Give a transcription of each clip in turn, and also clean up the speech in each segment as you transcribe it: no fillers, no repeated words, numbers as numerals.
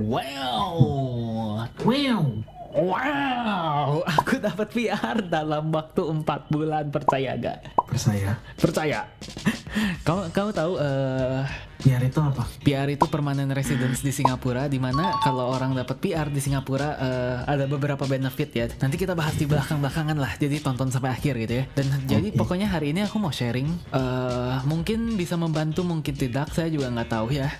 Wow, wow, wow, aku dapat PR dalam waktu 4 bulan, percaya gak? Percaya. Percaya. Kamu tahu PR itu apa? PR itu permanent residence di Singapura, di mana kalau orang dapat PR di Singapura ada beberapa benefit ya. Nanti kita bahas di belakang-belakangan lah. Jadi tonton sampai akhir gitu ya. Dan jadi pokoknya hari ini aku mau sharing. Mungkin bisa membantu, mungkin tidak. Saya juga nggak tahu ya.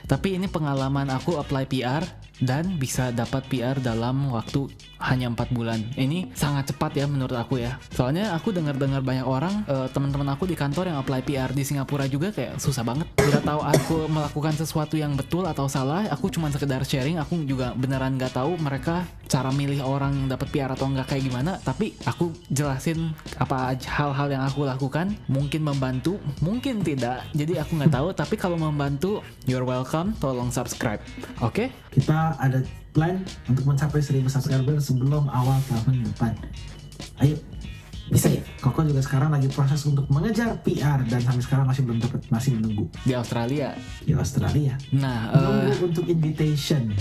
Tapi ini pengalaman aku apply PR dan bisa dapat PR dalam waktu hanya 4 bulan. Ini sangat cepat ya menurut aku ya. Soalnya aku dengar-dengar banyak orang, teman-teman aku di kantor yang apply PR di Singapura juga kayak susah banget. Gak tahu aku melakukan sesuatu yang betul atau salah. Aku cuma sekedar sharing. Aku juga beneran gak tahu mereka cara milih orang yang dapat PR atau enggak kayak gimana. Tapi aku jelasin apa hal-hal yang aku lakukan. Mungkin membantu, mungkin tidak. Jadi aku nggak tahu. Tapi kalau membantu, you're welcome. Tolong subscribe. Oke? Kita ada plan untuk mencapai 1000 subscriber sebelum awal tahun depan. Ayo, bisa ya? Koko juga sekarang lagi proses untuk mengejar PR dan sampai sekarang masih belum dapat, masih menunggu Di Australia. di Australia. Nah, Menunggu untuk invitation.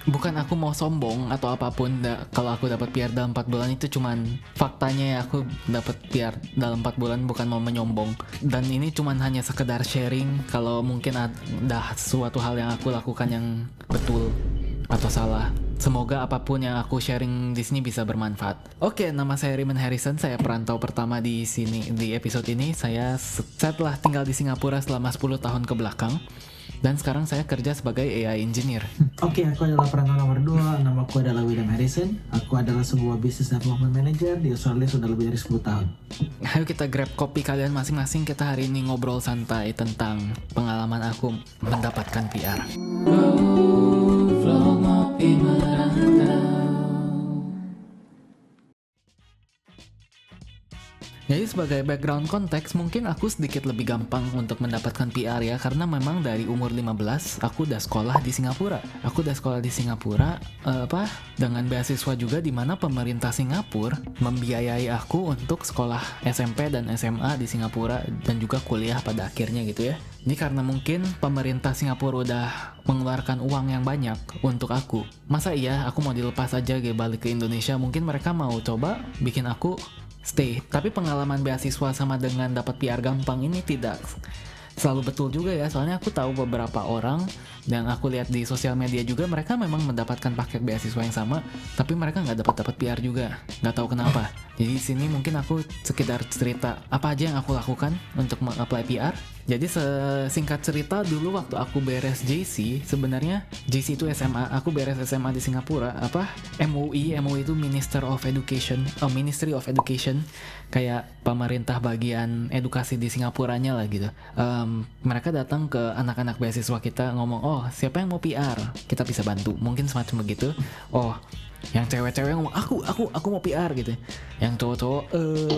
bukan aku mau sombong atau apapun. Kalau aku dapat PR dalam 4 bulan itu cuman faktanya ya, aku dapat PR dalam 4 bulan, bukan mau menyombong. Dan ini cuman hanya sekedar sharing kalau mungkin ada suatu hal yang aku lakukan yang betul atau salah. Semoga apapun yang aku sharing di sini bisa bermanfaat. Oke, nama saya Raymond Harrison. Saya perantau pertama di sini di episode ini. Saya telah tinggal di Singapura selama 10 tahun ke belakang. Dan sekarang saya kerja sebagai AI engineer. Oke, aku adalah perantau nomor 2. Nama aku adalah William Harrison. Aku adalah sebuah business development manager di Australia sudah lebih dari 10 tahun. Ayo kita grab kopi kalian masing-masing. Kita hari ini ngobrol santai tentang pengalaman aku mendapatkan PR. Jadi sebagai background konteks, mungkin aku sedikit lebih gampang untuk mendapatkan PR ya, karena memang dari umur 15 aku udah sekolah di Singapura. Aku udah sekolah di Singapura dengan beasiswa juga, di mana pemerintah Singapura membiayai aku untuk sekolah SMP dan SMA di Singapura dan juga kuliah pada akhirnya gitu ya. Ini karena mungkin pemerintah Singapura udah mengeluarkan uang yang banyak untuk aku. Masa iya aku mau dilepas aja balik ke Indonesia? Mungkin mereka mau coba bikin aku stay. Tapi pengalaman beasiswa sama dengan dapat PR gampang ini tidak selalu betul juga ya. Soalnya aku tahu beberapa orang dan aku lihat di sosial media juga, mereka memang mendapatkan paket beasiswa yang sama, tapi mereka nggak dapat PR juga. Nggak tahu kenapa. Jadi di sini mungkin aku sekedar cerita apa aja yang aku lakukan untuk apply PR. Jadi singkat cerita, dulu waktu aku beres JC, sebenarnya JC itu SMA, aku beres SMA di Singapura, MUI itu Ministry of Education, kayak pemerintah bagian edukasi di Singapuranya lah gitu. Mereka datang ke anak-anak beasiswa kita ngomong, oh siapa yang mau PR, kita bisa bantu, mungkin semacam begitu. Oh, yang cewek-cewek ngomong aku mau PR gitu. Yang cowok-cowok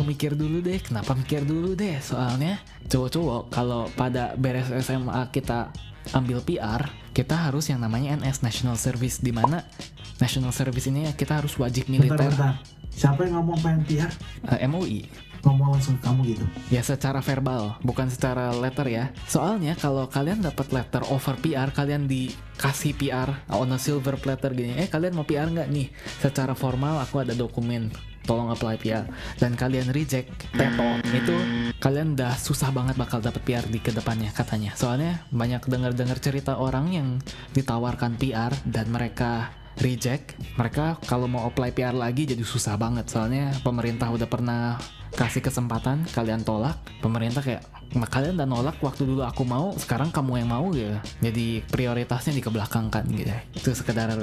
mikir dulu deh. Kenapa mikir dulu deh? Soalnya cowok-cowok kalau pada beres SMA kita ambil PR, kita harus yang namanya NS, National Service, di mana National Service ini kita harus wajib militer. Bentar. Siapa yang ngomong pengen PR? MUI. Ngomong langsung ke kamu gitu? Ya secara verbal, bukan secara letter ya. Soalnya kalau kalian dapat letter offer PR, kalian dikasih PR on a silver platter gini, kalian mau PR nggak nih? Secara formal aku ada dokumen, tolong apply PR. Dan kalian reject, teto, itu kalian udah susah banget bakal dapat PR di kedepannya katanya. Soalnya banyak dengar cerita orang yang ditawarkan PR dan mereka reject. Mereka kalau mau apply PR lagi jadi susah banget. Soalnya pemerintah udah pernah kasih kesempatan, kalian tolak. Pemerintah kayak, kalian udah nolak waktu dulu aku mau, sekarang kamu yang mau gitu. Jadi prioritasnya dikebelakangkan gitu. Itu sekedar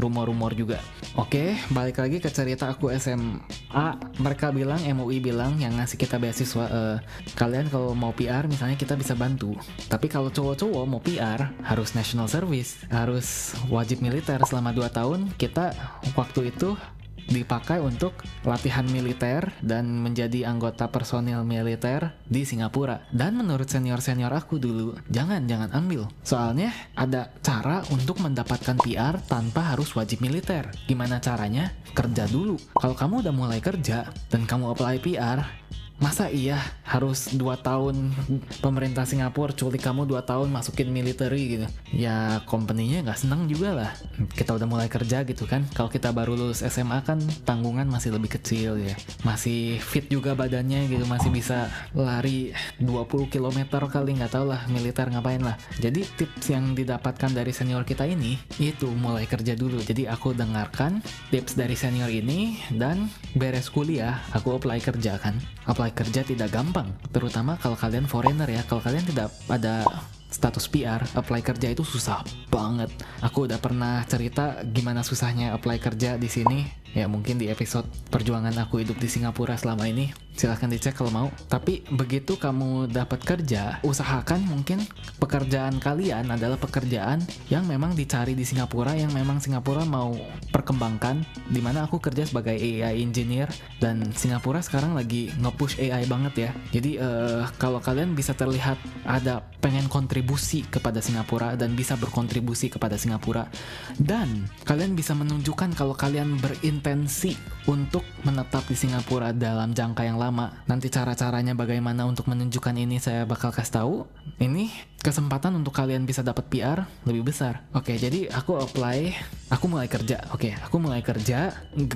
rumor-rumor juga. Oke, balik lagi ke cerita aku SMA. Mereka bilang, MUI bilang yang ngasih kita beasiswa, kalian kalau mau PR misalnya kita bisa bantu. Tapi kalau cowok-cowok mau PR harus national service, harus wajib militer selama 2 tahun. Kita waktu itu dipakai untuk latihan militer dan menjadi anggota personil militer di Singapura. Dan menurut senior-senior aku dulu, jangan ambil. Soalnya ada cara untuk mendapatkan PR tanpa harus wajib militer. Gimana caranya? Kerja dulu. Kalau kamu udah mulai kerja dan kamu apply PR, Masa iya harus 2 tahun pemerintah Singapura culik kamu 2 tahun masukin military gitu. Ya company-nya nggak seneng juga lah. Kita udah mulai kerja gitu kan. Kalau kita baru lulus SMA kan tanggungan masih lebih kecil ya. Masih fit juga badannya gitu, masih bisa lari 20 km kali, nggak tahu lah militer ngapain lah. Jadi tips yang didapatkan dari senior kita ini itu mulai kerja dulu. Jadi aku dengarkan tips dari senior ini dan beres kuliah aku apply kerja kan. Apply kerja tidak gampang, terutama kalau kalian foreigner ya. Kalau kalian tidak ada status PR, apply kerja itu susah banget. Aku udah pernah cerita gimana susahnya apply kerja di sini. Ya mungkin di episode perjuangan aku hidup di Singapura selama ini. Silahkan dicek kalau mau. Tapi begitu kamu dapat kerja, usahakan mungkin pekerjaan kalian adalah pekerjaan yang memang dicari di Singapura, yang memang Singapura mau perkembangkan. Dimana aku kerja sebagai AI engineer dan Singapura sekarang lagi nge-push AI banget ya. Jadi kalau kalian bisa terlihat ada pengen kontribusi kepada Singapura dan bisa berkontribusi kepada Singapura, dan kalian bisa menunjukkan kalau kalian intensi untuk menetap di Singapura dalam jangka yang lama. Nanti cara-caranya bagaimana untuk menunjukkan ini saya bakal kasih tahu. Ini kesempatan untuk kalian bisa dapat PR lebih besar. Oke, jadi aku apply, aku mulai kerja. Oke, aku mulai kerja,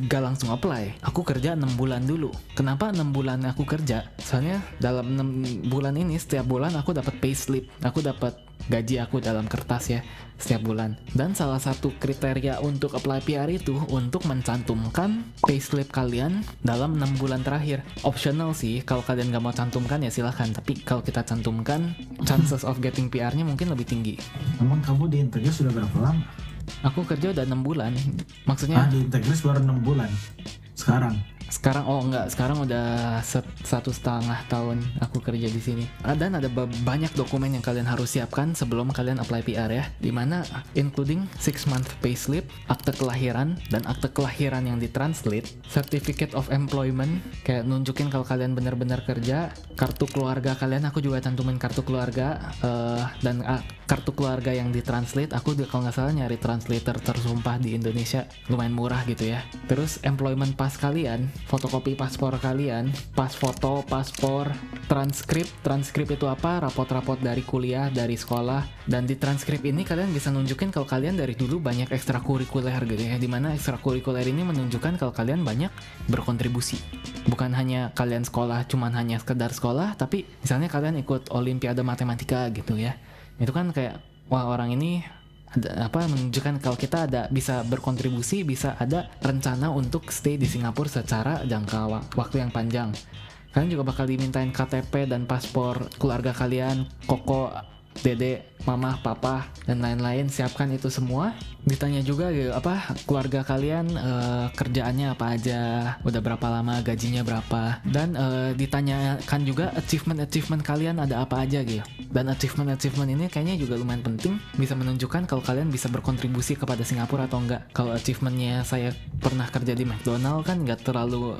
gak langsung apply. Aku kerja 6 bulan dulu. Kenapa 6 bulan aku kerja? Soalnya dalam 6 bulan ini setiap bulan aku dapat payslip. Aku dapat gaji aku dalam kertas ya setiap bulan. Dan salah satu kriteria untuk apply PR itu untuk mencantumkan payslip kalian dalam 6 bulan terakhir. Optional sih, kalau kalian gak mau cantumkan ya silahkan. Tapi kalau kita cantumkan, chances of getting PR-nya mungkin lebih tinggi. Emang kamu di Integris sudah berapa lama? Aku kerja udah 6 bulan. Maksudnya di Integris baru 6 bulan. Sekarang oh enggak, sekarang udah 1,5 tahun aku kerja di sini. Dan ada banyak dokumen yang kalian harus siapkan sebelum kalian apply PR ya. Dimana including 6 month payslip, akte kelahiran dan akte kelahiran yang ditranslate, certificate of employment kayak nunjukin kalau kalian benar-benar kerja, kartu keluarga kalian, aku juga cantumin kartu keluarga dan kartu keluarga yang ditranslate. Aku kalau nggak salah nyari translator tersumpah di Indonesia, lumayan murah gitu ya. Terus employment pass kalian, fotokopi paspor kalian, pas foto, paspor, transkrip itu apa? Rapot-rapot dari kuliah, dari sekolah. Dan di transkrip ini kalian bisa nunjukin kalau kalian dari dulu banyak ekstrakurikuler gitu ya. Dimana ekstrakurikuler ini menunjukkan kalau kalian banyak berkontribusi. Bukan hanya kalian sekolah, cuman hanya sekedar sekolah, tapi misalnya kalian ikut olimpiade matematika gitu ya. Itu kan kayak, wah orang ini menunjukkan kalau kita ada bisa berkontribusi, bisa ada rencana untuk stay di Singapura secara jangka waktu yang panjang. Kalian juga bakal dimintain KTP dan paspor keluarga kalian, koko, dede, mama, papa, dan lain-lain. Siapkan itu semua. Ditanya juga keluarga kalian kerjaannya apa aja, udah berapa lama, gajinya berapa, dan ditanyakan juga achievement kalian ada apa aja gitu. Dan achievement ini kayaknya juga lumayan penting, bisa menunjukkan kalau kalian bisa berkontribusi kepada Singapura atau enggak. Kalau achievementnya saya pernah kerja di McDonald kan nggak terlalu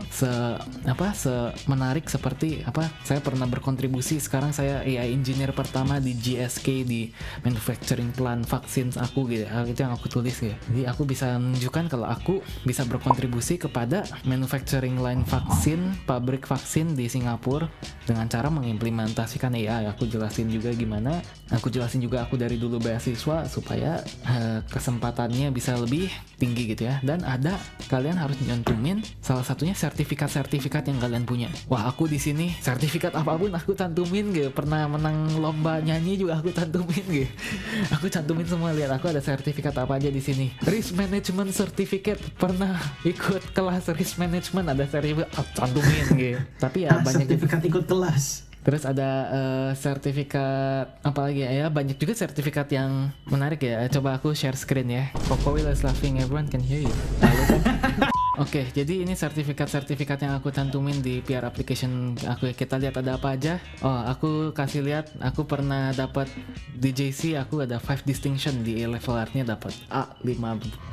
menarik seperti saya pernah berkontribusi, sekarang saya AI engineer pertama di GSK, di manufacturing plant vaksin aku gitu. Itu yang aku tulis ya. Jadi aku bisa menunjukkan kalau aku bisa berkontribusi kepada manufacturing line vaksin, pabrik vaksin di Singapura dengan cara mengimplementasikan AI. Aku jelasin juga gimana. Aku jelasin juga aku dari dulu beasiswa supaya kesempatannya bisa lebih tinggi gitu ya. Dan ada, kalian harus nyantumin salah satunya sertifikat yang kalian punya. Wah, aku di sini sertifikat apapun aku cantumin gitu. Pernah menang lomba nyanyi juga aku cantumin gitu. Aku cantumin semua, lihat aku ada sertifikat apa aja di sini. Risk management certificate, pernah ikut kelas risk management, ada sertifikat cantumin gitu. Tapi ya banyak sertifikat ikut kelas. Terus ada sertifikat apa lagi ya? Banyak juga sertifikat yang menarik ya. Coba aku share screen ya. Coco is laughing, everyone can hear you. Oke, jadi ini sertifikat yang aku cantumin di PR application aku. Kita lihat ada apa aja. Oh, aku kasih lihat. Aku pernah dapat di JC. Aku ada 5 distinction di A-level, artinya dapat A 5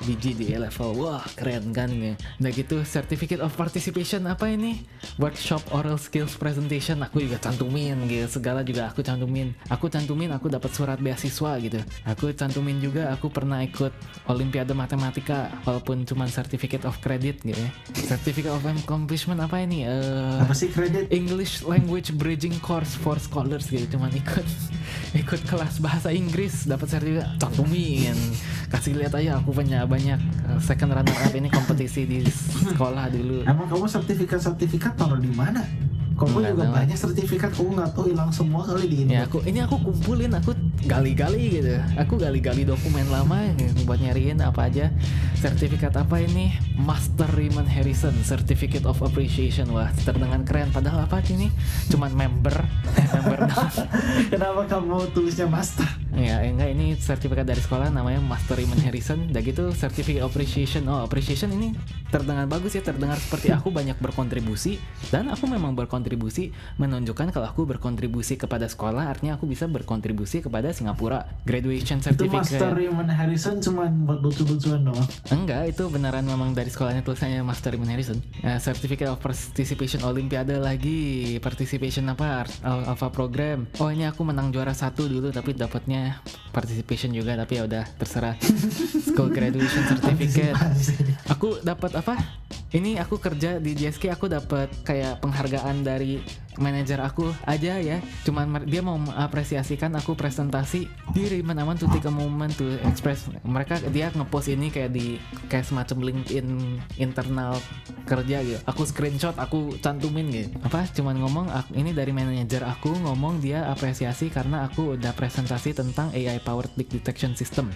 biji di A-level. Wah, keren kan ya. Nah gitu, certificate of participation apa ini? Workshop oral skills presentation. Aku juga cantumin gitu. Segala juga aku cantumin. Aku dapat surat beasiswa gitu. Aku cantumin juga aku pernah ikut olimpiade matematika, walaupun cuma certificate of credit. gitu ya. Certificate of Accomplishment apa ini? Apa sih kredit? English Language Bridging Course for Scholars gitu, cuman ikut kelas bahasa Inggris dapat sertifikat, cantumin, kasih lihat aja aku punya banyak second runner up ini kompetisi di sekolah dulu. Emang kamu sertifikat taruh di mana? Kamu Nggak juga tahu. banyak sertifikat, kamu nggak tahu hilang semua kali di Ya aku kumpulin, aku gali-gali gitu. Aku gali-gali dokumen lama gitu, buat nyariin apa aja. Sertifikat apa ini? Master Raymond Harrison Certificate of Appreciation. Wah, terdengar keren. Padahal apa ini? Cuman member doang. Kenapa kamu tulisnya master? Ya enggak, ini sertifikat dari sekolah namanya Master Raymond Harrison. Dan gitu Certificate of Appreciation. Oh, appreciation ini terdengar bagus ya, terdengar seperti aku banyak berkontribusi, dan aku memang berkontribusi, menunjukkan kalau aku berkontribusi kepada sekolah, artinya aku bisa berkontribusi kepada Singapura. Graduation Itu Master Certificate. Raymond Harrison cuman buat lucu-lucuan doang. Enggak, itu beneran memang dari sekolahnya tulisannya Master Raymond Harrison. Certificate of Participation Olimpiade lagi, participation apa Alpha Program. Oh, ini aku menang juara 1 dulu tapi dapatnya participation juga, tapi ya udah terserah. School Graduation Certificate. Aku dapat apa? Ini aku kerja di JSK, aku dapat kayak penghargaan dari manajer aku aja ya. Cuman dia mau mengapresiasikan aku presentasi di Raymond. I want to take a moment to express. Dia ngepost ini kayak semacam LinkedIn internal kerja gitu. Aku screenshot, aku cantumin gitu. Apa? Cuman ngomong ini dari manajer aku, ngomong dia apresiasi karena aku udah presentasi tentang AI powered leak detection system.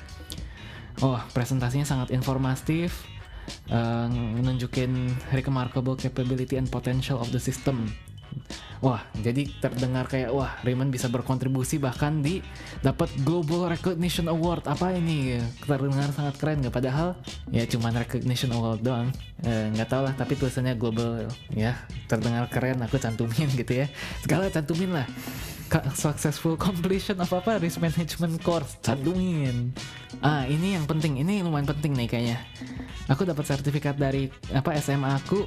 Oh, presentasinya sangat informatif. Menunjukin remarkable capability and potential of the system. Wah, jadi terdengar kayak wah, Raymond bisa berkontribusi, bahkan dapat Global Recognition Award. Apa ini? Terdengar sangat keren nggak? Padahal ya cuman recognition award doang. Nggak tahu lah, tapi tulisannya global ya. Terdengar keren, aku cantumin gitu ya. Segala cantumin lah. Successful completion of risk management course, cantumin. Ini yang penting, ini lumayan penting nih kayaknya. Aku dapat sertifikat dari SMA aku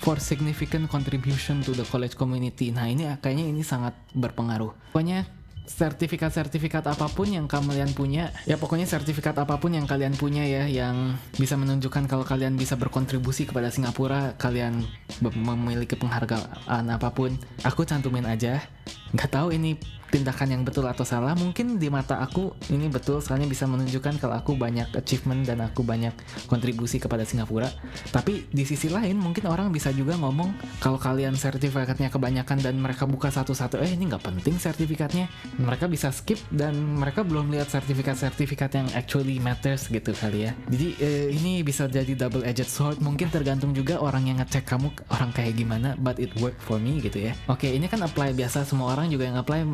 for significant contribution to the college community. Nah, ini kayaknya ini sangat berpengaruh. Pokoknya sertifikat apapun yang kalian punya, ya pokoknya sertifikat apapun yang kalian punya ya, yang bisa menunjukkan kalau kalian bisa berkontribusi kepada Singapura, kalian memiliki penghargaan apapun, aku cantumin aja. Nggak tahu ini tindakan yang betul atau salah. Mungkin di mata aku ini betul, soalnya bisa menunjukkan kalau aku banyak achievement dan aku banyak kontribusi kepada Singapura. Tapi di sisi lain mungkin orang bisa juga ngomong kalau kalian sertifikatnya kebanyakan dan mereka buka satu-satu, ini nggak penting sertifikatnya, mereka bisa skip dan mereka belum lihat sertifikat yang actually matters gitu kali ya. Jadi ini bisa jadi double edged sword. Mungkin tergantung juga orang yang ngecek kamu orang kayak gimana, but it work for me gitu ya. Oke, ini kan apply biasa, semua orang juga yang apply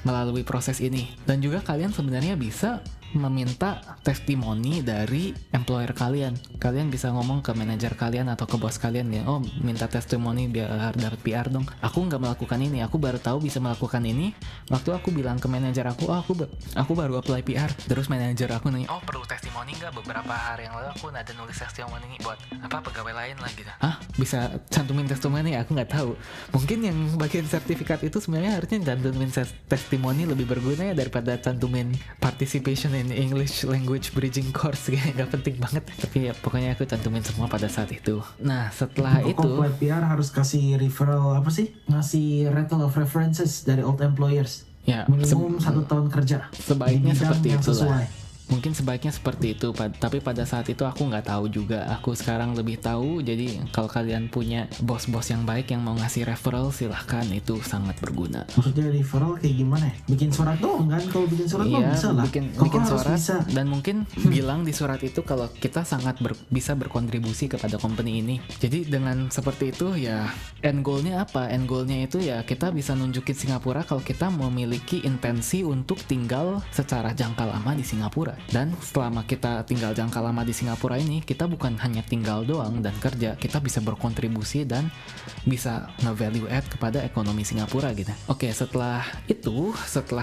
melalui proses ini. Dan juga kalian sebenarnya bisa meminta testimoni dari employer kalian. Kalian bisa ngomong ke manajer kalian atau ke bos kalian ya, oh minta testimoni biar dapat PR dong. Aku nggak melakukan ini, aku baru tahu bisa melakukan ini waktu aku bilang ke manajer aku, aku baru apply PR. Terus manajer aku nanya, oh perlu testimoni nggak? Beberapa hari yang lalu aku ada nulis testimoni buat pegawai lain lah gitu. Bisa cantumin testimoni? Aku nggak tahu. Mungkin yang bagian sertifikat itu sebenarnya harusnya cantumin testimoni lebih berguna ya daripada cantumin participation in English Language Bridging Course. Gak penting banget, tapi ya pokoknya aku cantumin semua pada saat itu. Nah setelah untuk itu apply PR harus kasih referral ngasih rattle of references dari old employers ya, minimum 1 tahun kerja sebaiknya di bidang seperti yang itu sesuai. lah. Mungkin sebaiknya seperti itu, tapi pada saat itu aku nggak tahu juga. Aku sekarang lebih tahu. Jadi kalau kalian punya bos-bos yang baik yang mau ngasih referral, silahkan, itu sangat berguna. Maksudnya referral kayak gimana ya? Bikin surat doang kan? Kalau bikin surat mah bisa lah. Bikin surat bisa. Dan mungkin bilang di surat itu kalau kita sangat bisa berkontribusi kepada company ini. Jadi dengan seperti itu ya, end goalnya apa? End goalnya itu ya kita bisa nunjukin Singapura kalau kita memiliki intensi untuk tinggal secara jangka lama di Singapura. Dan selama kita tinggal jangka lama di Singapura ini, kita bukan hanya tinggal doang dan kerja, kita bisa berkontribusi dan bisa nge-value add kepada ekonomi Singapura gitu. Oke, setelah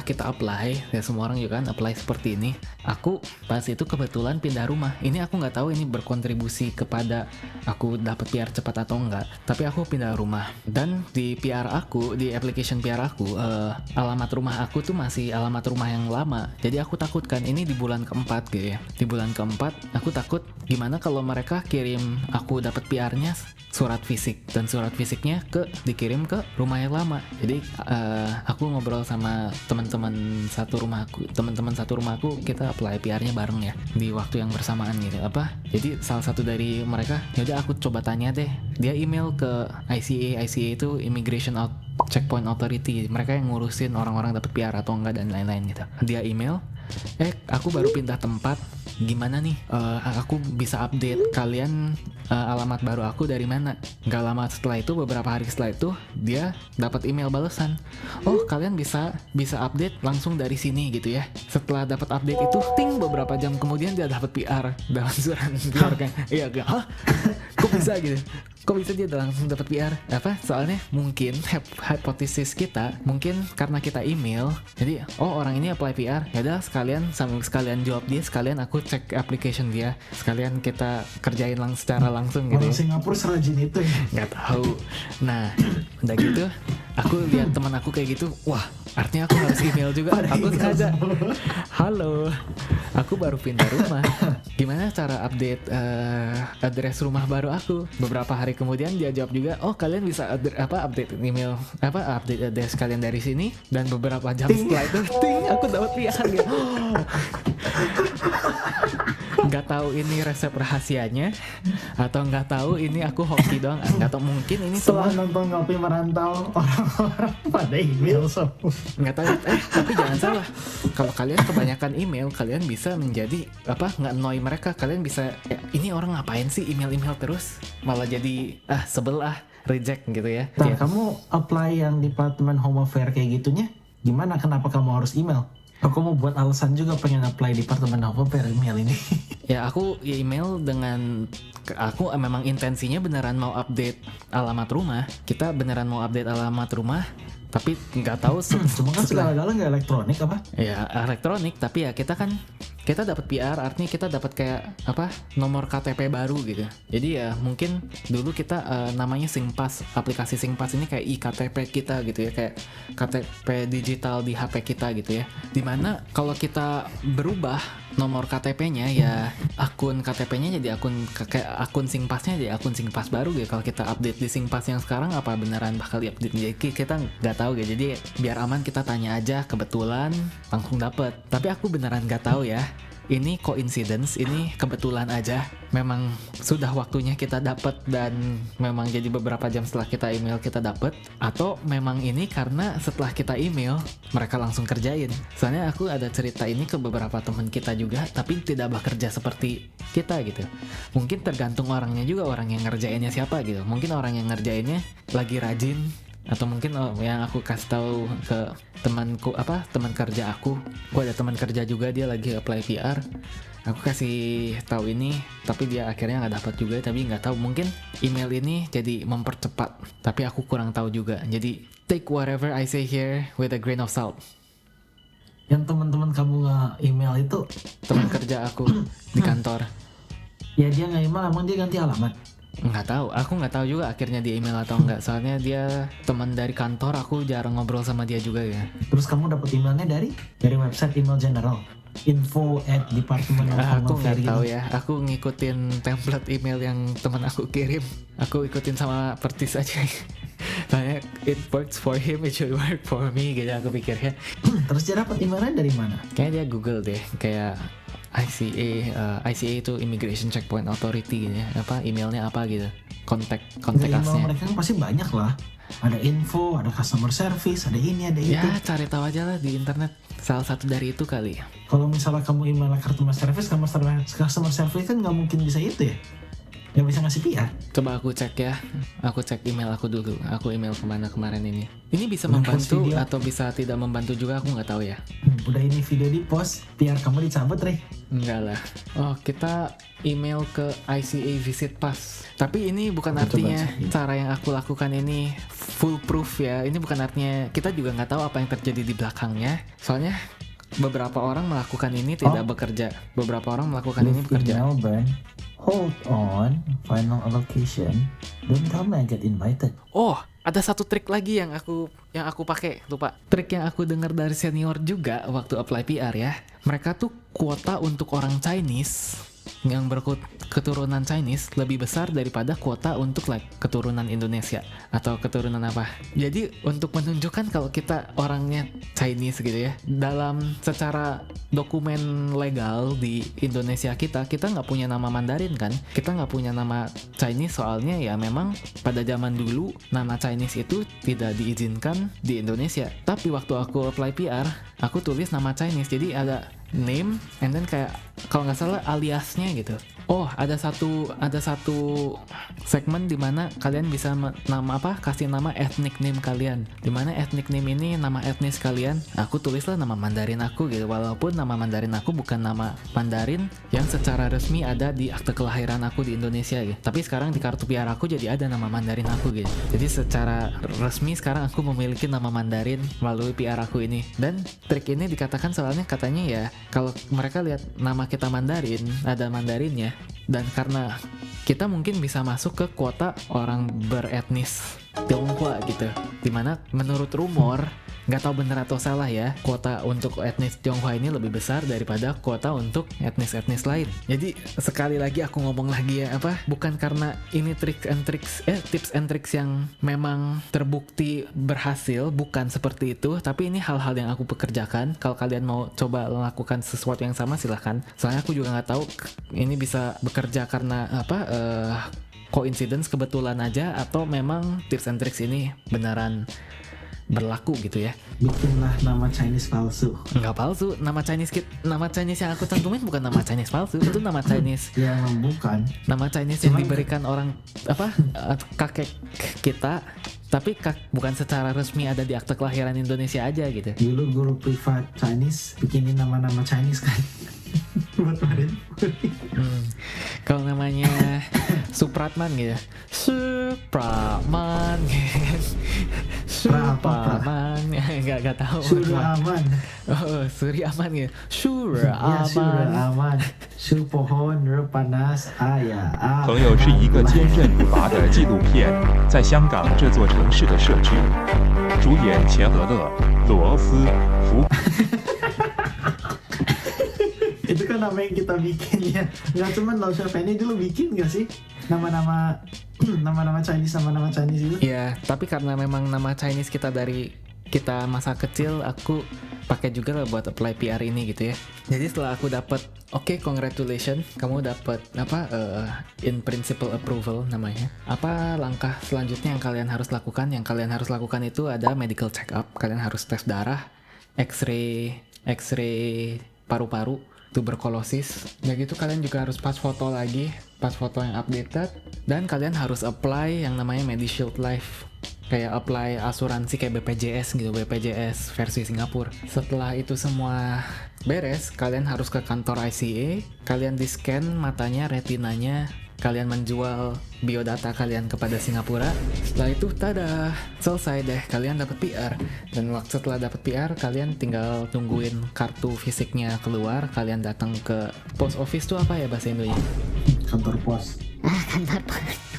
kita apply, ya semua orang juga kan apply seperti ini. Aku pas itu kebetulan pindah rumah. Ini aku nggak tahu ini berkontribusi kepada aku dapat PR cepat atau enggak, tapi aku pindah rumah. Dan di PR aku, di application PR aku, alamat rumah aku tuh masih alamat rumah yang lama. Jadi aku takutkan ini di bulan keempat gitu ya. Di bulan keempat aku takut gimana kalau mereka kirim aku dapat PR-nya surat fisik, dan surat fisiknya dikirim ke rumah yang lama. Jadi aku ngobrol sama teman-teman satu rumahku, kita apply PR-nya bareng ya di waktu yang bersamaan gitu. Jadi salah satu dari mereka, yaudah aku coba tanya deh. Dia email ke ICA itu Immigration Checkpoint Authority, mereka yang ngurusin orang-orang dapat PR atau enggak dan lain-lain gitu. Dia email, aku baru pindah tempat, gimana nih aku bisa update kalian alamat baru aku dari mana. Gak lama setelah itu, beberapa hari setelah itu, dia dapat email balasan, oh kalian bisa update langsung dari sini gitu ya. Setelah dapat update itu, beberapa jam kemudian dia dapat PR dalam surat PR kan. Iya gak? Hah? Kok bisa gitu? Kok bisa dia langsung dapat PR? Soalnya mungkin hipotesis kita, mungkin karena kita email, jadi orang ini apply PR, yaudah sekalian jawab dia, sekalian aku cek application dia, sekalian kita kerjain secara langsung gitu. Orang Singapura serajin itu ya? Nggak tahu. Nah, udah gitu, aku lihat teman aku kayak gitu, wah, artinya aku harus email juga. Aku sengaja, halo, aku baru pindah rumah, gimana cara update address rumah baru aku? Beberapa hari kemudian dia jawab juga, oh kalian bisa update email, update address kalian dari sini, dan beberapa jam setelah itu, aku dapat PR gitu. Nggak tahu ini resep rahasianya atau nggak tahu ini aku hoki doang, nggak tahu, mungkin ini setelah nonton Ngopi Merantau orang-orang pada email semua. Nggak tahu, tapi jangan salah, kalau kalian kebanyakan email, kalian bisa menjadi nge-annoy mereka. Kalian bisa, ini orang ngapain sih email terus, malah jadi sebel, reject gitu ya. Nah, kamu apply yang Departemen Home Affairs kayak gitunya gimana? Kenapa kamu harus email? Aku mau buat alasan juga pengen apply Departemen Home Affairs email ini. Ya aku email dengan, aku memang intensinya beneran mau update alamat rumah. Kita beneran mau update alamat rumah, tapi nggak tahu. Cuma kan segala-gala nggak elektronik apa? Ya elektronik, tapi ya kita dapat PR, artinya kita dapat kayak nomor KTP baru gitu. Jadi ya mungkin dulu kita namanya SingPass, aplikasi SingPass ini kayak iKTP kita gitu ya, kayak KTP digital di HP kita gitu ya. Dimana kalau kita berubah nomor KTP-nya ya akun KTP-nya jadi akun SingPass-nya jadi akun SingPass baru gitu. Kalau kita update di SingPass yang sekarang apa beneran bakal di-update? Jadi kita nggak tahu gitu. Jadi biar aman kita tanya aja, kebetulan langsung dapet. Tapi aku beneran nggak tahu ya, ini coincidence, ini kebetulan aja, memang sudah waktunya kita dapat dan memang jadi beberapa jam setelah kita email kita dapat, atau memang ini karena setelah kita email mereka langsung kerjain. Soalnya aku ada cerita ini ke beberapa teman kita juga, tapi tidak bekerja seperti kita gitu. Mungkin tergantung orangnya juga, orang yang ngerjainnya siapa gitu. Mungkin orang yang ngerjainnya lagi rajin, atau mungkin yang aku kasih tahu ke temanku, teman kerja aku ada teman kerja juga, dia lagi apply PR, aku kasih tahu ini, tapi dia akhirnya nggak dapat juga. Tapi nggak tahu, mungkin email ini jadi mempercepat, tapi aku kurang tahu juga. Jadi take whatever I say here with a grain of salt. Yang teman-teman kamu nge-email itu teman kerja aku di kantor. Ya dia nge-email, emang dia ganti alamat? Nggak tahu, aku nggak tahu juga akhirnya di email atau enggak. Soalnya dia teman dari kantor, aku jarang ngobrol sama dia juga ya. Terus kamu dapat emailnya dari website email general, info@department of Home Affairs. Aku nggak tahu ya, aku ngikutin template email yang teman aku kirim. Aku ikutin sama persis aja. Soalnya it works for him, it should work for me gitu aku pikirnya. Terus dia dapat emailnya dari mana? Kayaknya dia Google deh, kayak ICA itu Immigration Checkpoint Authority gitu ya, emailnya apa gitu, kontak email asnya. Mereka kan pasti banyak lah, ada info, ada customer service, ada ini, ada itu. Ya cari tahu aja lah di internet, salah satu dari itu kali. Kalau misalnya kamu email customer service kan nggak mungkin bisa itu ya, nggak bisa ngasih PR. Coba aku cek ya, aku cek email aku dulu, aku email kemana kemarin ini bisa membantu atau bisa tidak membantu juga, aku nggak tahu ya. Udah ini video di post, PR kamu dicabut, Rey. Enggak lah. Oh, kita email ke ICA Visit Pass. Tapi ini bukan artinya cara yang aku lakukan ini foolproof ya. Ini bukan artinya, kita juga nggak tahu apa yang terjadi di belakangnya. Soalnya beberapa orang melakukan ini tidak bekerja. Beberapa orang melakukan ini bekerja. Melbourne. Hold on, final allocation. Don't tell me I get invited. Oh, ada satu trik lagi yang aku pakai, lupa. Trik yang aku dengar dari senior juga waktu apply PR ya. Mereka tuh kuota untuk orang Chinese yang berketurunan Chinese lebih besar daripada kuota untuk keturunan Indonesia atau keturunan apa. Jadi untuk menunjukkan kalau kita orangnya Chinese gitu ya, dalam secara dokumen legal di Indonesia kita nggak punya nama Mandarin kan, kita nggak punya nama Chinese soalnya ya memang pada zaman dulu nama Chinese itu tidak diizinkan di Indonesia. Tapi waktu aku apply PR, aku tulis nama Chinese, jadi ada name and then kayak kalau nggak salah aliasnya gitu. Oh, ada satu segmen di mana kalian bisa kasih nama ethnic name kalian. Di mana ethnic name ini nama etnis kalian. Aku tulislah nama Mandarin aku gitu. Walaupun nama Mandarin aku bukan nama Mandarin yang secara resmi ada di akte kelahiran aku di Indonesia gitu. Tapi sekarang di kartu PR aku jadi ada nama Mandarin aku gitu. Jadi secara resmi sekarang aku memiliki nama Mandarin melalui PR aku ini. Dan trik ini dikatakan soalnya katanya ya kalau mereka lihat nama kita Mandarin, ada Mandarinnya, dan karena kita mungkin bisa masuk ke kuota orang beretnis Tionghoa gitu, dimana menurut rumor, nggak tahu bener atau salah ya, kuota untuk etnis Tionghoa ini lebih besar daripada kuota untuk etnis-etnis lain. Jadi sekali lagi aku ngomong lagi ya, bukan karena ini tips and tricks yang memang terbukti berhasil, bukan seperti itu, tapi ini hal-hal yang aku pekerjakan. Kalau kalian mau coba melakukan sesuatu yang sama silahkan. Soalnya aku juga nggak tahu ini bisa bekerja karena coincidence, kebetulan aja, atau memang tips and tricks ini beneran berlaku gitu ya. Bikinlah nama Chinese palsu. Nggak palsu, nama Chinese yang aku cantumin bukan nama Chinese palsu, itu nama Chinese yang bukan. Nama Chinese yang diberikan orang kakek kita, tapi bukan secara resmi ada di akte kelahiran Indonesia aja gitu. Dulu guru privat Chinese bikinin nama-nama Chinese kan. Buat Marin. Kalau namanya Supratman gitu, Supratman, Supratman, nggak tahu. Suryaman. Oh, Suryaman gitu, Suryaman. Suryaman. Su pohon panas ayah. 朋友是一个坚韧不拔的纪录片，在香港这座城市的社区，主演钱和乐、罗斯、福。 Itu kan nama yang kita bikin ya. Nggak cuma Lau Shafeni dulu bikin nggak sih? Nama-nama Chinese, nama-nama Chinese itu. Iya, tapi karena memang nama Chinese kita dari kita masa kecil, aku pakai juga lah buat apply PR ini gitu ya. Jadi setelah aku dapat, oke, congratulations, kamu dapat in principle approval namanya. Apa langkah selanjutnya yang kalian harus lakukan? Yang kalian harus lakukan itu ada medical check up. Kalian harus tes darah, X-ray paru-paru, tuberkulosis. Ya gitu, kalian juga harus pas foto lagi, pas foto yang updated, dan kalian harus apply yang namanya MediShield Life, kayak apply asuransi kayak BPJS gitu, BPJS versi Singapura. Setelah itu semua beres, kalian harus ke kantor ICA, kalian di scan matanya, retinanya, kalian menjual biodata kalian kepada Singapura. Setelah itu tada, selesai deh, kalian dapat PR. Dan setelah dapat PR, kalian tinggal tungguin kartu fisiknya keluar. Kalian datang ke post office tuh apa ya bahasa Indonya? Kantor pos.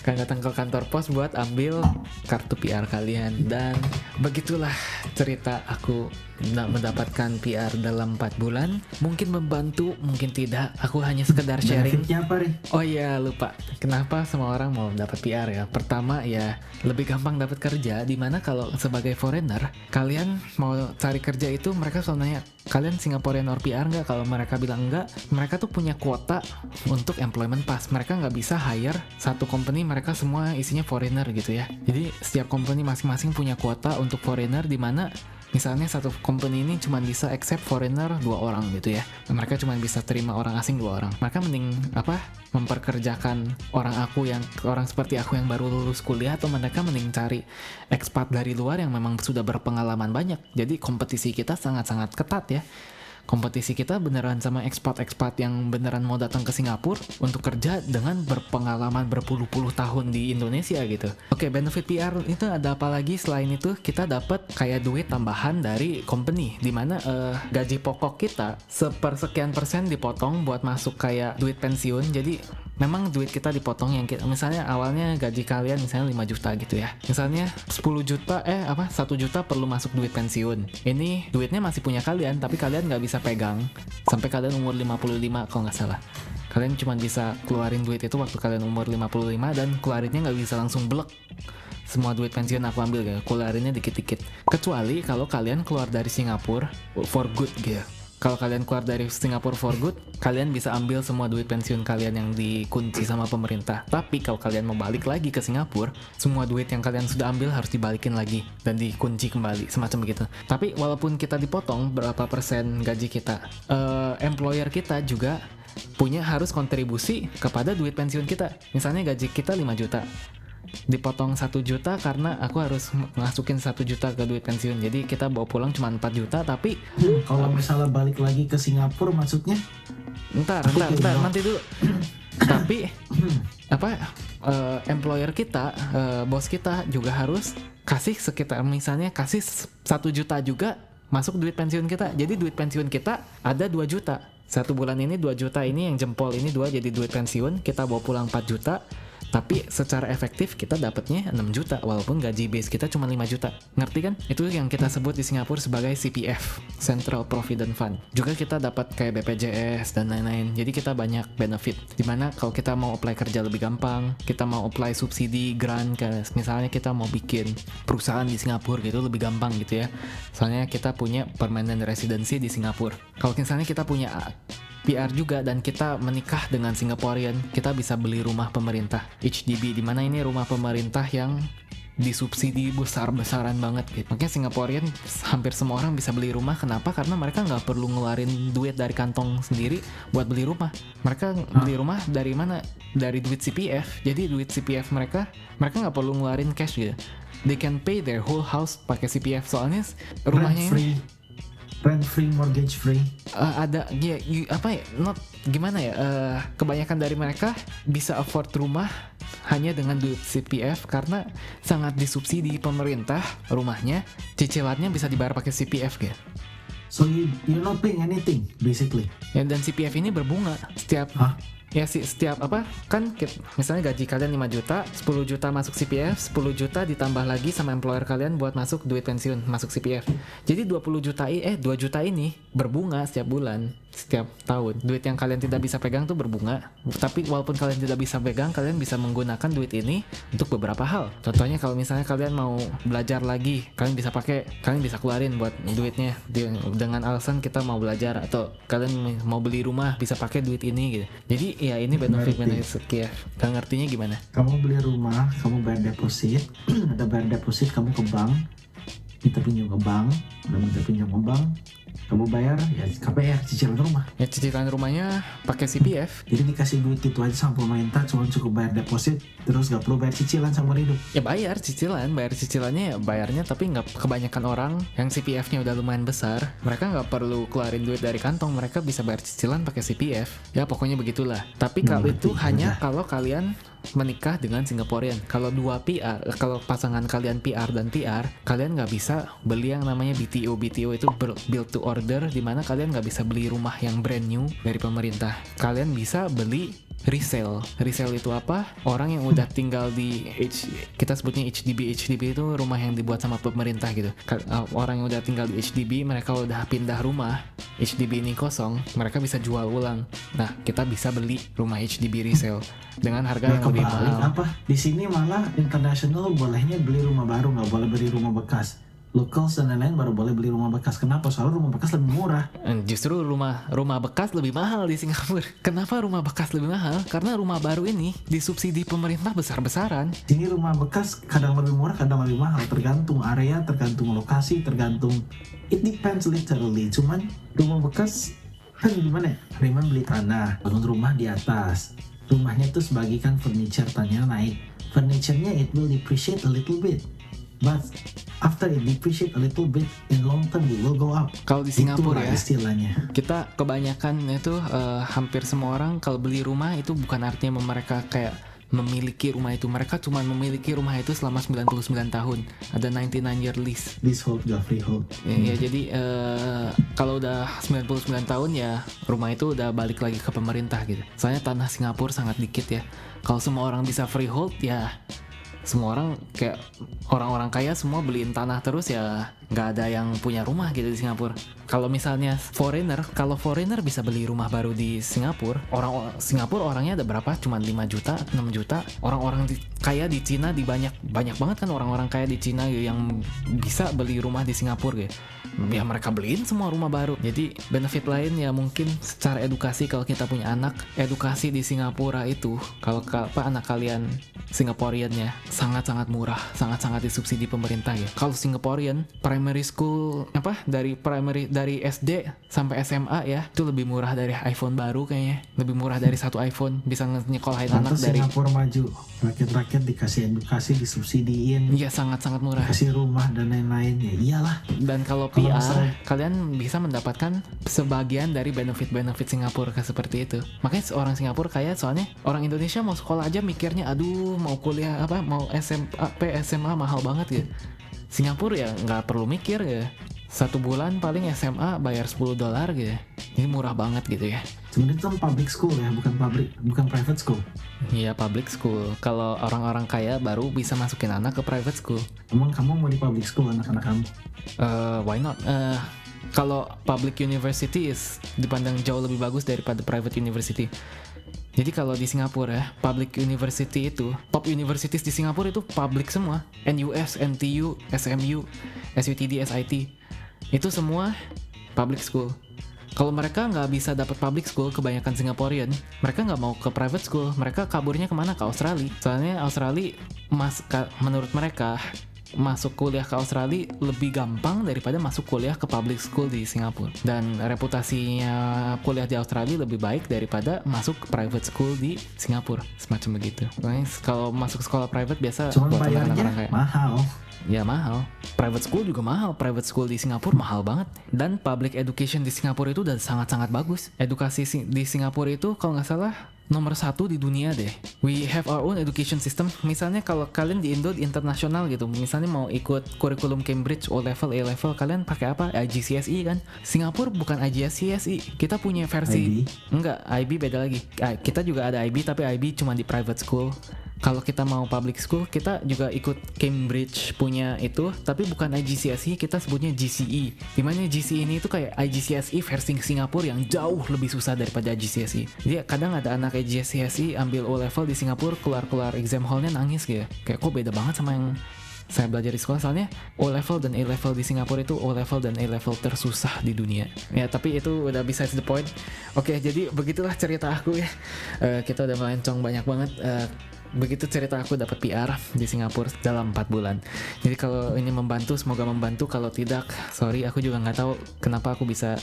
Kalian datang ke kantor pos buat ambil kartu PR kalian. Dan begitulah cerita aku mendapatkan PR dalam 4 bulan. Mungkin membantu, mungkin tidak. Aku hanya sekedar sharing. Benefitnya apa, Ri? Oh iya, lupa. Kenapa semua orang mau dapat PR ya? Pertama ya, lebih gampang dapat kerja. Dimana kalau sebagai foreigner, kalian mau cari kerja itu mereka selalu nanya, kalian Singaporean or PR nggak? Kalau mereka bilang enggak, mereka tuh punya kuota untuk employment pass. Mereka nggak bisa hire satu company, mereka semua isinya foreigner gitu ya. Jadi setiap company masing-masing punya kuota untuk foreigner, dimana misalnya satu company ini cuma bisa accept foreigner 2 orang gitu ya. Mereka cuma bisa terima orang asing 2 orang. Mereka mending memperkerjakan orang seperti aku yang baru lulus kuliah, atau mereka mending cari expat dari luar yang memang sudah berpengalaman banyak. Jadi kompetisi kita sangat-sangat ketat ya. Kompetisi kita beneran sama ekspat-ekspat yang beneran mau datang ke Singapura untuk kerja dengan berpengalaman berpuluh-puluh tahun di Indonesia gitu. Oke, benefit PR itu ada apa lagi selain itu? Kita dapat kayak duit tambahan dari company, dimana gaji pokok kita sepersekian persen dipotong buat masuk kayak duit pensiun. Jadi memang duit kita dipotong yang misalnya awalnya gaji kalian misalnya 5 juta gitu ya. Misalnya 10 juta 1 juta perlu masuk duit pensiun. Ini duitnya masih punya kalian tapi kalian nggak bisa pegang sampai kalian umur 55 kalau nggak salah. Kalian cuma bisa keluarin duit itu waktu kalian umur 55 dan keluarinnya nggak bisa langsung blek. Semua duit pensiun aku ambil gitu, keluarinnya dikit-dikit. Kecuali kalau kalian keluar dari Singapura for good gitu. Kalau kalian keluar dari Singapura for good, kalian bisa ambil semua duit pensiun kalian yang dikunci sama pemerintah. Tapi kalau kalian mau balik lagi ke Singapura, semua duit yang kalian sudah ambil harus dibalikin lagi dan dikunci kembali, semacam begitu. Tapi walaupun kita dipotong berapa persen gaji kita, employer kita juga harus kontribusi kepada duit pensiun kita. Misalnya gaji kita 5 juta. Dipotong 1 juta karena aku harus masukin 1 juta ke duit pensiun. Jadi kita bawa pulang cuma 4 juta tapi kalau misalnya balik lagi ke Singapura maksudnya? Ntar nanti dulu. Tapi employer kita, bos kita juga harus kasih sekitar misalnya kasih 1 juta juga masuk duit pensiun kita. Jadi duit pensiun kita ada 2 juta. 1 bulan ini 2 juta ini yang jempol ini 2 jadi duit pensiun, kita bawa pulang 4 juta. Tapi secara efektif kita dapatnya 6 juta walaupun gaji base kita cuma 5 juta. Ngerti kan? Itu yang kita sebut di Singapura sebagai CPF, Central Provident Fund. Juga kita dapat kayak BPJS dan lain-lain. Jadi kita banyak benefit. Dimana kalau kita mau apply kerja lebih gampang, kita mau apply subsidi, grant, misalnya kita mau bikin perusahaan di Singapura gitu lebih gampang gitu ya. Soalnya kita punya permanent residency di Singapura. Kalau misalnya kita punya PR juga dan kita menikah dengan Singaporean, kita bisa beli rumah pemerintah HDB, di mana ini rumah pemerintah yang disubsidi besar-besaran banget gitu. Makanya Singaporean hampir semua orang bisa beli rumah. Kenapa? Karena mereka nggak perlu ngeluarin duit dari kantong sendiri buat beli rumah. Mereka beli rumah dari mana? Dari duit CPF. Jadi duit CPF mereka nggak perlu ngeluarin cash gitu. They can pay their whole house pakai CPF. Soalnya rumahnya Rent free, mortgage free. Kebanyakan dari mereka bisa afford rumah hanya dengan duit CPF karena sangat disubsidi pemerintah rumahnya, cicilannya bisa dibayar pakai CPF gitu. So you're not paying anything basically. Ya, dan CPF ini berbunga setiap misalnya gaji kalian 5 juta, 10 juta masuk CPF, 10 juta ditambah lagi sama employer kalian buat masuk duit pensiun, masuk CPF. Jadi 2 juta ini berbunga setiap bulan, setiap tahun. Duit yang kalian tidak bisa pegang tuh berbunga. Tapi walaupun kalian tidak bisa pegang, kalian bisa menggunakan duit ini untuk beberapa hal. Contohnya kalau misalnya kalian mau belajar lagi, kalian bisa keluarin buat duitnya dengan alasan kita mau belajar, atau kalian mau beli rumah bisa pakai duit ini gitu. Jadi ya ini benefit CPF. Gak ngertinya gimana? Kamu beli rumah, kamu bayar deposit, ada bayar deposit, kamu ke bank, kita pinjam ke bank, kamu bayar ya KPR, cicilan rumah. Ya cicilan rumahnya pakai CPF. Jadi dikasih duit itu aja sama pemerintah, cuma cukup bayar deposit, terus gak perlu bayar cicilan sama hidup. Ya bayar cicilannya ya bayarnya, tapi nggak, kebanyakan orang yang CPF-nya udah lumayan besar, mereka nggak perlu keluarin duit dari kantong, mereka bisa bayar cicilan pakai CPF. Ya pokoknya begitulah. Tapi kalau itu hanya kalau kalian menikah dengan Singaporean. Kalau kalau pasangan kalian PR dan PR, kalian nggak bisa beli yang namanya BTO. BTO itu build to order, dimana kalian nggak bisa beli rumah yang brand new dari pemerintah. Kalian bisa beli resale. Resale itu apa? Orang yang udah tinggal di kita sebutnya HDB. HDB itu rumah yang dibuat sama pemerintah gitu. Orang yang udah tinggal di HDB, mereka udah pindah rumah, HDB ini kosong, mereka bisa jual ulang. Nah, kita bisa beli rumah HDB resale dengan harga yang lebih mahal. Di sini malah international bolehnya beli rumah baru, nggak boleh beli rumah bekas. Locals dan lain-lain baru boleh beli rumah bekas. Kenapa? Soalnya rumah bekas lebih murah. Justru rumah bekas lebih mahal di Singapura. Kenapa rumah bekas lebih mahal? Karena rumah baru ini disubsidi pemerintah besar-besaran. Sini rumah bekas kadang lebih murah, kadang lebih mahal. Tergantung area, tergantung lokasi, it depends literally. Cuman rumah bekas kan gimana ya? Riman beli tanah, bangun rumah di atas. Rumahnya tuh sebagikan furniture, tanahnya naik. Furniture-nya it will depreciate a little bit. But after it depreciate a little bit, in long term it will go up. Kalau di Singapura ya, istilahnya. Kita kebanyakan itu hampir semua orang kalau beli rumah itu bukan artinya mereka kayak memiliki rumah itu. Mereka cuma memiliki rumah itu selama 99 tahun. Ada 99 year lease. Leasehold gak freehold. Ya, jadi kalau udah 99 tahun ya rumah itu udah balik lagi ke pemerintah gitu. Soalnya tanah Singapura sangat dikit ya. Kalau semua orang bisa freehold ya semua orang kayak orang-orang kaya semua beliin tanah terus ya nggak ada yang punya rumah gitu di Singapura. Kalau misalnya kalau foreigner bisa beli rumah baru di Singapura, Singapura orangnya ada berapa? Cuma 5 juta, 6 juta. Orang-orang kaya di Cina banyak banget kan orang-orang kaya di Cina gitu, yang bisa beli rumah di Singapura gitu. Ya mereka beliin semua rumah baru. Jadi benefit lain ya mungkin secara edukasi kalau kita punya anak, edukasi di Singapura itu kalau anak kalian Singaporean-nya sangat-sangat murah, sangat-sangat disubsidi pemerintah ya. Kalau Singaporean primary school dari SD sampai SMA ya itu lebih murah dari iPhone baru kayaknya. Lebih murah dari satu iPhone, bisa nyekolahin anak dari Singapura maju, rakyat-rakyat dikasih edukasi, disubsidiin. Iya sangat-sangat murah. Kasih rumah dan lain-lain ya iyalah. Dan kalau PR kalian bisa mendapatkan sebagian dari benefit Singapura seperti itu. Makanya orang Singapura kaya soalnya orang Indonesia mau sekolah aja mikirnya aduh mau kuliah mau SMA mahal banget gitu. Singapura ya nggak perlu mikir ya. 1 bulan paling SMA bayar $10 gitu. Ini murah banget gitu ya. Sebenarnya itu public school ya, bukan private school. Iya public school. Kalau orang-orang kaya baru bisa masukin anak ke private school. Emang kamu mau di public school anak-anak kamu? Why not? Kalau public university dipandang jauh lebih bagus daripada private university. Jadi kalau di Singapura ya, public university itu, top universities di Singapura itu public semua. NUS, NTU, SMU, SUTD, SIT. Itu semua public school. Kalau mereka nggak bisa dapat public school, kebanyakan Singaporean, mereka nggak mau ke private school. Mereka kaburnya kemana? Ke Australia. Soalnya Australia, menurut mereka, masuk kuliah ke Australia lebih gampang daripada masuk kuliah ke public school di Singapura. Dan reputasinya kuliah di Australia lebih baik daripada masuk ke private school di Singapura. Semacam begitu. Makanya kalau masuk sekolah private biasa Cuma buat anak-anak bayarnya kayak mahal. ya mahal. Private school juga mahal. Private school di Singapura mahal banget. Dan public education di Singapura itu udah sangat-sangat bagus. Edukasi di Singapura itu kalau nggak salah nomor 1 di dunia deh. We have our own education system. Misalnya kalau kalian di Indo internasional gitu, misalnya mau ikut kurikulum Cambridge, O-level, A-level, kalian pakai apa? IGCSE kan? Singapura bukan IGCSE. Kita punya versi enggak, IB beda lagi. Kita juga ada IB tapi IB cuma di private school. Kalau kita mau public school, kita juga ikut Cambridge punya itu, tapi bukan IGCSE, kita sebutnya GCE. Dimana GCE ini itu kayak IGCSE versi Singapura yang jauh lebih susah daripada IGCSE. Jadi kadang ada anak IGCSE ambil O-level di Singapura, keluar exam hallnya nangis gitu. Kayak kok beda banget sama yang saya belajar di sekolah. Soalnya O-level dan A-level di Singapura itu O-level dan A-level tersusah di dunia. Ya tapi itu udah besides the point. Oke, jadi begitulah cerita aku ya. Kita udah melencong banyak banget. Begitu cerita aku dapat PR di Singapura dalam 4 bulan. Jadi kalau ini membantu, semoga membantu. Kalau tidak, sorry, aku juga nggak tahu kenapa aku bisa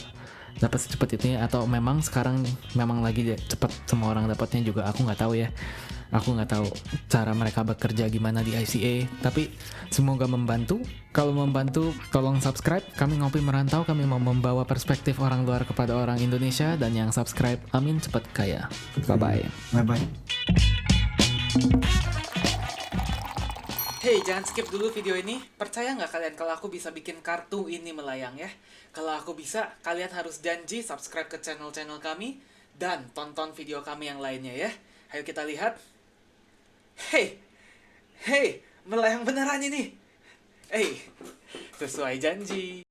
dapat secepat itu ya. Atau memang sekarang memang lagi cepat semua orang dapatnya juga. Aku nggak tahu ya. Aku nggak tahu cara mereka bekerja gimana di ICA. Tapi semoga membantu. Kalau membantu, tolong subscribe. Kami Ngopi Merantau. Kami mau membawa perspektif orang luar kepada orang Indonesia. Dan yang subscribe, amin cepat kaya. Bye-bye. Bye-bye. Hey, jangan skip dulu video ini. Percaya nggak kalian kalau aku bisa bikin kartu ini melayang ya? Kalau aku bisa, kalian harus janji subscribe ke channel-channel kami dan tonton video kami yang lainnya ya. Ayo kita lihat. Hey, melayang beneran ini. Hey, sesuai janji.